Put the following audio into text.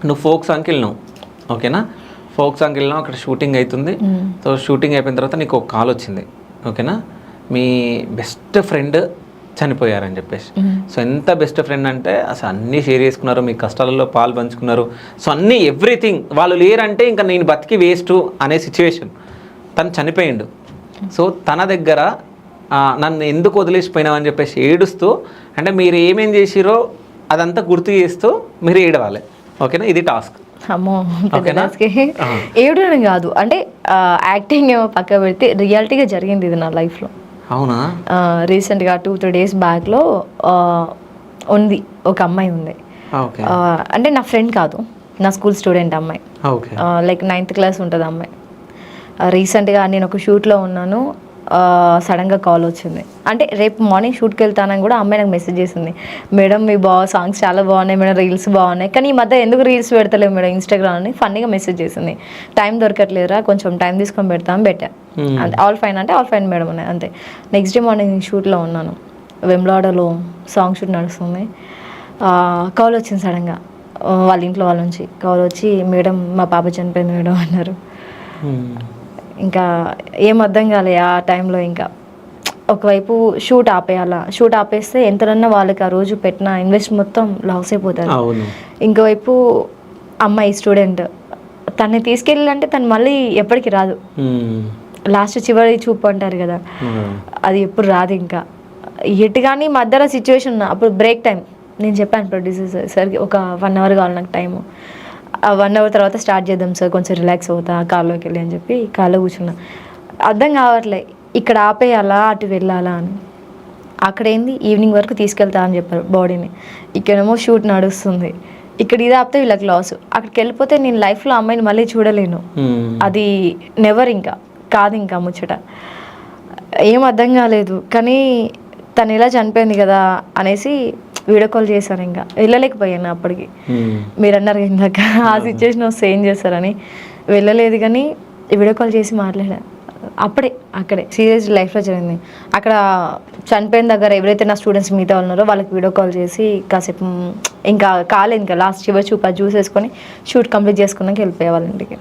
నువ్వు ఫోక్ సాంగ్కి వెళ్ళినావు, ఓకేనా? ఫోక్ సాంగ్కి వెళ్ళినావు, అక్కడ షూటింగ్ అవుతుంది. సో షూటింగ్ అయిపోయిన తర్వాత నీకు ఒక కాల్ వచ్చింది, ఓకేనా? మీ బెస్ట్ ఫ్రెండ్ చనిపోయారని చెప్పేసి. సో ఎంత బెస్ట్ ఫ్రెండ్ అంటే అసలు అన్నీ షేర్ చేసుకున్నారు, మీ కష్టాలలో పాలు పంచుకున్నారు. సో అన్నీ ఎవ్రీథింగ్, వాళ్ళు లేరంటే ఇంకా నేను బతికి వేస్ట్ అనే సిచ్యువేషన్. తను చనిపోయిండు. సో తన దగ్గర నన్ను ఎందుకు వదిలేసిపోయినావు అని చెప్పేసి ఏడుస్తూ, అంటే మీరు ఏమేం చేసిరో అదంతా గుర్తు చేస్తూ మీరు ఏడవాలి, ఓకేనా? ఇది టాస్క్. అమ్మో, ఏడవడం కాదు, అంటే యాక్టింగ్ ఏమో పక్క పెడితే రియాలిటీగా జరిగింది ఇది నా లైఫ్లో. అవునా? రీసెంట్గా 2-3 days బ్యాక్లో ఉంది ఒక అమ్మాయి ఉంది. అంటే నా ఫ్రెండ్ కాదు, నా స్కూల్ స్టూడెంట్ అమ్మాయి. లైక్ 9th class ఉంటుంది అమ్మాయి. రీసెంట్గా నేను ఒక షూట్లో ఉన్నాను, సడన్గా కాల్ వచ్చింది. అంటే రేపు మార్నింగ్ షూట్కి వెళ్తానని కూడా అమ్మాయి నాకు మెసేజ్ చేసింది, మేడం మీ సాంగ్స్ చాలా బాగున్నాయి మేడం, రీల్స్ బాగున్నాయి, కానీ ఈ మధ్య ఎందుకు రీల్స్ పెడతలేవు మేడం ఇన్స్టాగ్రామ్ అని ఫన్నీగా మెసేజ్ చేసింది. టైం దొరకట్లేదురా, కొంచెం టైం తీసుకొని పెడతామని పెట్టా. అంటే ఆల్ ఫైన్ అంటే ఆల్ ఫైన్ మేడం ఉన్నాయి అంతే. నెక్స్ట్ డే మార్నింగ్ షూట్లో ఉన్నాను, వెమ్లాడలో సాంగ్ షూట్ నడుస్తుంది. కాల్ వచ్చింది సడన్గా, వాళ్ళ ఇంట్లో వాళ్ళ నుంచి కాల్ వచ్చి, మేడం మా పాప చనిపోయింది మేడం అన్నారు. ఇంకా ఏం అర్థం కాలే ఆ టైంలో. ఇంకా ఒకవైపు షూట్ ఆపేయాలా, షూట్ ఆపేస్తే ఎంతనన్నా వాళ్ళకి ఆ రోజు పెట్టిన ఇన్వెస్ట్ మొత్తం లాస్ అయిపోతుంది. ఇంకోవైపు అమ్మాయి స్టూడెంట్, తనని తీసుకెళ్ళాలంటే తను మళ్ళీ ఎప్పటికి రాదు, లాస్ట్ చివరి చూపు అంటారు కదా, అది ఎప్పుడు రాదు. ఇంకా ఎటు కానీ మధ్యలో సిచ్యువేషన్, అప్పుడు బ్రేక్ టైం. నేను చెప్పాను ప్రొడ్యూసర్ సార్కి, ఒక 1 hour కావాలి నాకు టైము, 1 hour తర్వాత స్టార్ట్ చేద్దాం సార్, కొంచెం రిలాక్స్ అవుతా కార్లోకి వెళ్ళి అని చెప్పి కార్లో కూర్చున్నా. అర్థం కావట్లే ఇక్కడ ఆపేయాలా అటు వెళ్ళాలా అని. అక్కడేంది ఈవినింగ్ వరకు తీసుకెళ్తా అని చెప్పారు బాడీని, ఇక్కడేమో షూట్ నడుస్తుంది. ఇక్కడ ఇది ఆపితే వీళ్ళకి లాస్, అక్కడికి వెళ్ళిపోతే నేను లైఫ్లో అమ్మాయిని మళ్ళీ చూడలేను, అది నెవర్, ఇంకా కాదు ఇంకా ముచ్చట. ఏం అర్థం కాలేదు, కానీ తను ఇలా చనిపోయింది కదా అనేసి వీడియో కాల్ చేశాను. ఇంకా వెళ్ళలేకపోయాను అప్పటికి. మీరు అన్నారు ఇందాక ఆ సిచ్యువేషన్ వస్తే ఏం చేస్తారని, వెళ్ళలేదు కానీ వీడియో కాల్ చేసి మాట్లాడా. అక్కడే సీరియస్ లైఫ్లో జరిగింది. అక్కడ చనిపోయిన దగ్గర ఎవరైతే నా స్టూడెంట్స్ మిగతా వాళ్ళు ఉన్నారో వాళ్ళకి వీడియో కాల్ చేసి కాసేపు ఇంకా కాలేదు, ఇంకా లాస్ట్ చివరి చూపు చూసేసుకొని షూట్ కంప్లీట్ చేసుకున్నాక వెళ్ళిపోయే వాళ్ళ ఇంటికి.